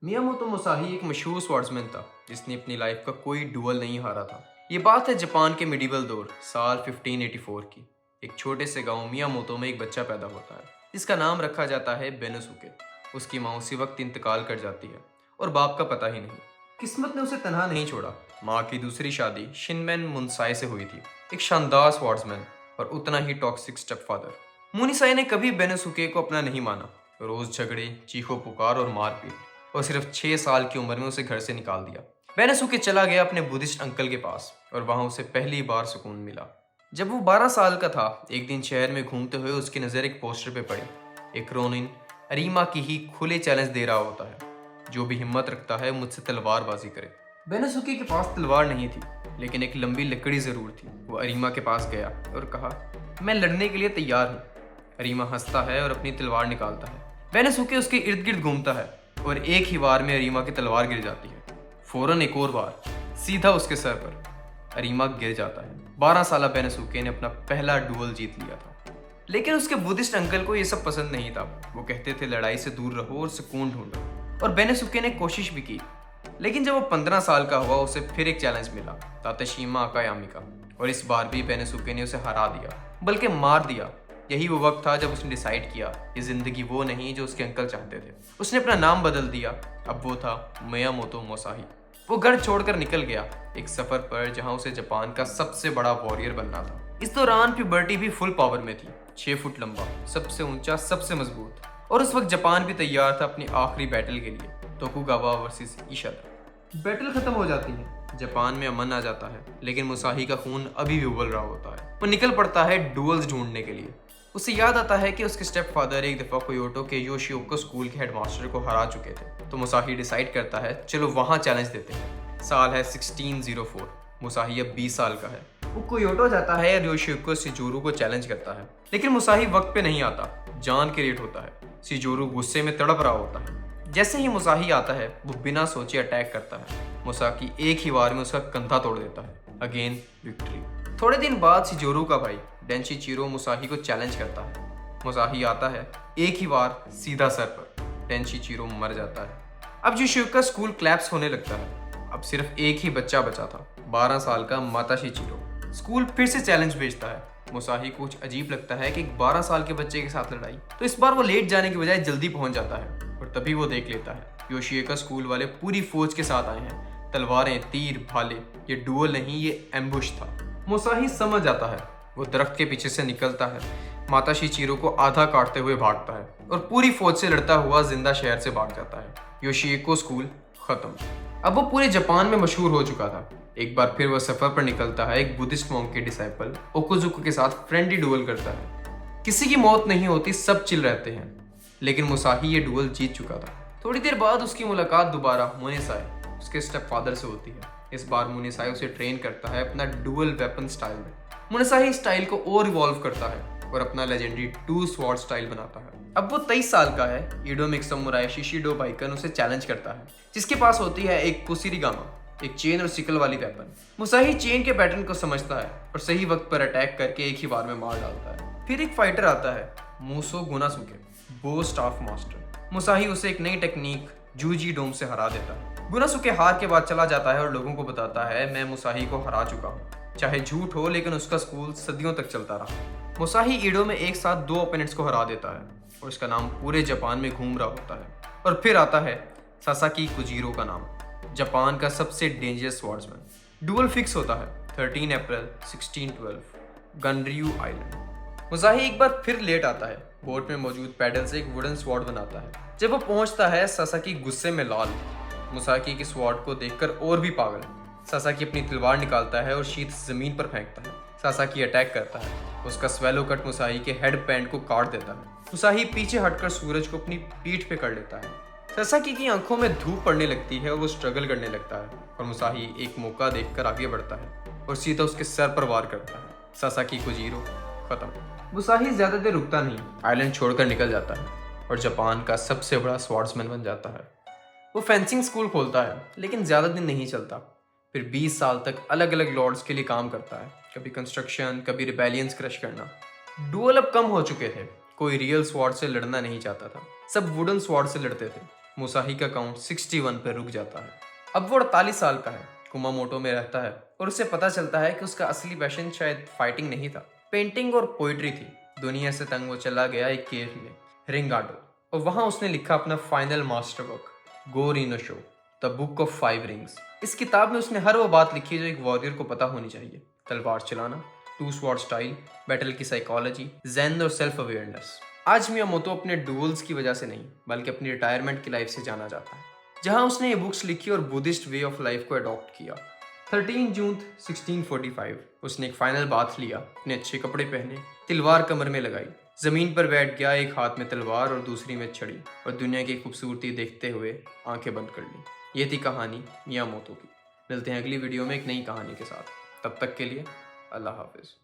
Miyamoto मुसाही एक मशहूर swordsman था जिसने अपनी लाइफ का कोई डुअल नहीं हारा था। ये बात है जापान के मिडिवल दौर साल 1584 की। एक छोटे से गांव मियामोतो में एक बच्चा पैदा होता है जिसका नाम रखा जाता है बेनोसुके। उसकी माँ उसी वक्त इंतकाल कर जाती है और बाप का पता ही नहीं। किस्मत ने उसे तनहा नहीं छोड़ा। माँ की दूसरी शादी शिनमेन मुनसाई से हुई थी, एक शानदार स्वॉर्ड्समैन और उतना ही टॉक्सिक स्टेप फादर। मुनिसाई ने कभी बेनोसुके को अपना नहीं माना। रोज झगड़े, चीखो पुकार और मारपीट, और सिर्फ 6 साल की उम्र में उसे घर से निकाल दिया। बेनोसुके चला गया अपने बुद्धिस्ट अंकल के पास और वहां उसे पहली बार सुकून मिला। जब वो 12 साल का था, एक दिन शहर में घूमते हुए उसकी नजर एक पोस्टर पे पड़ी। एक रोनिन अरीमा की ही खुले चैलेंज दे रहा होता है, जो भी हिम्मत रखता है मुझसे तलवारबाजी करे। बेनोसुके के पास तलवार नहीं थी, लेकिन एक लंबी लकड़ी जरूर थी। वो अरीमा के पास गया और कहा, मैं लड़ने के लिए तैयार हूँ। अरीमा हंसता है और अपनी तलवार निकालता है। बेनोसुके उसके इर्द गिर्द घूमता है और एक ही वार में अरीमा की तलवार गिर जाती है। फौरन एक और वार सीधा उसके सर पर। अरीमा गिर जाता है। 12 साला बेनोसुके ने अपना पहला डुअल जीत लिया था। लेकिन उसके बुद्धिस्ट अंकल को यह सब पसंद नहीं था। वो कहते थे लड़ाई से दूर रहो और सुकून ढूंढो। और बेनोसुके ने कोशिश भी की। लेकिन जब वो 15 साल का हुआ, उसे फिर एक चैलेंज मिला, तातेशिमा अकायामी का। और इस बार भी बेनोसुके ने उसे हरा दिया, बल्कि मार दिया। यही वो वक्त था जब उसने डिसाइड किया ये जिंदगी वो नहीं जो उसके अंकल चाहते थे। उसने अपना नाम बदल दिया। अब वो था मियामोतो मुसाही। वो घर छोड़कर निकल गया एक सफर पर जहां उसे जापान का सबसे बड़ा वॉरियर बनना था। इस दौरान प्यूबर्टी भी फुल पावर में थी। 6 फुट लंबा, सबसे ऊंचा, सबसे मजबूत। और उस वक्त जापान भी तैयार था अपनी आखिरी बैटल के लिए, तोकुगावा वर्सेस ईशादा। बैटल खत्म हो जाती है, जापान में अमन आ जाता है, लेकिन मुसाही का खून अभी भी उबल रहा होता है। वो निकल पड़ता है डुअल्स ढूंढने के लिए। उसे याद आता है कि उसके स्टेप फादर एक दफा कोयोटो के योशिओको स्कूल के हेडमास्टर को हरा चुके थे। तो मुसाही डिसाइड करता है चलो वहां चैलेंज देते हैं। साल है 1604। मुसाही अब 20 साल का है। वो कोयोटो जाता है और योशिओको शिजोरू को चैलेंज करता है, लेकिन मुसाही वक्त पे नहीं आता। जान के रेट होता है। शिजोरू गुस्से में तड़प रहा होता है। जैसे ही मुसाही आता है, वो बिना सोचे अटैक करता है। मुसाकी एक ही वार में उसका कंधा तोड़ देता है। Again victory. थोड़े दिन बाद शिजोरू का भाई डेंशिचिरो मुसाही को चैलेंज करता है। मुसाही आता है, एक ही वार सीधा सर पर। डेंशिचिरो मर जाता है। अब योशिओको का स्कूल क्लैप्स होने लगता है। अब सिर्फ एक ही बच्चा बचा था, 12 साल का माताशिचिरो। स्कूल फिर से चैलेंज भेजता है। मुसाही को कुछ अजीब लगता है कि एक 12 साल के बच्चे के साथ लड़ाई, तो इस बार वो लेट जाने की बजाय जल्दी पहुंच जाता है। और तभी वो देख लेता है योशिओको का स्कूल वाले पूरी फौज के साथ आए हैं। तलवारें, तीर, भाले। ये डुअल नहीं, ये एम्बुश था। मुसाही समझ आता है। वो दरख्त के पीछे से निकलता है, माताशिचिरो को आधा काटते हुए भागता है और पूरी फौज से लड़ता हुआ जिंदा शहर से भाग जाता है। योशिओको स्कूल खत्म। अब वो पूरे जापान में मशहूर हो चुका था। एक बार फिर वह सफर पर निकलता है। एक बुद्धिस्ट मॉन्क के डिसाइपल ओकुजुको के साथ फ्रेंडली डुअल करता है। किसी की मौत नहीं होती, सब चिल रहते हैं। लेकिन मुसाही ये डुअल जीत चुका था। थोड़ी देर बाद उसकी मुलाकात दोबारा मुनेसाई, उसके स्टेप फादर से होती है। इस बार मुनेसाई उसे ट्रेन करता है अपना डुअल वेपन स्टाइल में। मुनेसाई स्टाइल को और इवॉल्व करता है और अपना लेजेंडरी 2 स्वॉर्ड स्टाइल बनाता है। अब वो 23 साल का है। ईडो में एक समुराई शिशिडो बाइकन उसे चैलेंज करता है, जिसके पास होती है एक कुसिरिगामा, एक चेन और सिकल वाली वेपन। मुसाही चेन के पैटर्न को समझता है और सही वक्त पर अटैक करके एक ही बार में मार डालता है। फिर एक फाइटर आता है, मूसो गुनासुके, बो स्टाफ मास्टर। मुसाही उसे एक नई टेक्निक जूजी डोम से हरा देता है। गुनासुके हार के बाद चला जाता है और लोगों को बताता है, मैं मुसाही को हरा चुका हूँ। चाहे झूठ हो, लेकिन उसका स्कूल सदियों तक चलता रहा। मुसाही ईडो में एक साथ 2 ओपोनेंट्स को हरा देता है और उसका नाम पूरे जापान में घूम रहा होता है। और फिर आता है सासाकी कुजीरो का नाम, जापान का सबसे डेंजरस स्वॉर्ड्समैन। डुअल फिक्स होता है 13 अप्रैल 1612, गनरियू आइलैंड। मुसाही एक बार फिर लेट आता है। बोट में मौजूद पैडल से एक वुडन स्वॉर्ड बनाता है। जब वो पहुंचता है, सासाकी गुस्से में लाल। मुसाकी की स्वॉर्ड को देखकर और भी पागल। सासाकी अपनी तलवार निकालता है और शीत जमीन पर फेंकता है। सासाकी अटैक करता है। उसका स्वेलो कट मुसाही के हेड पैंट को काट देता है। मुसाही पीछे हटकर सूरज को अपनी पीठ पे कर लेता है। सासाकी की आंखों में धूप पड़ने लगती है और वो स्ट्रगल करने लगता है। और मुसाही एक मौका देखकर आगे बढ़ता है और सीधा उसके सर पर वार करता है। सासाकी कुजीरो खत्म। मुसाही ज्यादा देर रुकता नहीं, आइलैंड छोड़कर निकल जाता है और जापान का सबसे बड़ा स्वॉर्ड्समैन बन जाता है। वो फेंसिंग स्कूल खोलता है, लेकिन ज्यादा दिन नहीं चलता। फिर 20 साल तक अलग अलग लॉर्ड्स के लिए काम करता है। कभी कंस्ट्रक्शन, कभी रिबेलियंस क्रश करना। डुअल अब कम हो चुके थे। कोई रियल स्वॉर्ड से लड़ना नहीं चाहता था, सब वुडन स्वॉर्ड से लड़ते थे। मुसाही का काउंट 61 पर रुक जाता है। अब वो 48 साल का है, कुमामोटो में रहता है और उसे पता चलता है कि उसका असली पैशन शायद फाइटिंग नहीं था, पेंटिंग और पोइट्री थी। दुनिया से तंग वो चला गया एक केव में, रिंगाडो, और वहां उसने लिखा अपना final master work, Gorin no Sho, the book of 5 rings. इस किताब में उसने हर वो बात लिखी जो एक वॉरियर को पता होनी चाहिए: तलवार चलाना, टू स्वॉर्ड स्टाइल, बैटल की साइकोलॉजी, ज़ेन और सेल्फ अवेयरनेस। आज मियामोतो अपने डुअल्स की वजह से नहीं बल्कि अपनी रिटायरमेंट की लाइफ से जाना जाता है, जहां उसने ये बुक्स लिखी और बुद्धिस्ट वे ऑफ लाइफ को अडॉप्ट किया। 13 जून 1645 उसने एक फाइनल बाथ लिया, अपने अच्छे कपड़े पहने, तलवार कमर में लगाई, जमीन पर बैठ गया, एक हाथ में तलवार और दूसरी में छड़ी, और दुनिया की खूबसूरती देखते हुए आंखें बंद कर ली। ये थी कहानी मियामोतो की। मिलते हैं अगली वीडियो में एक नई कहानी के साथ। तब तक के लिए अल्लाह हाफिज़।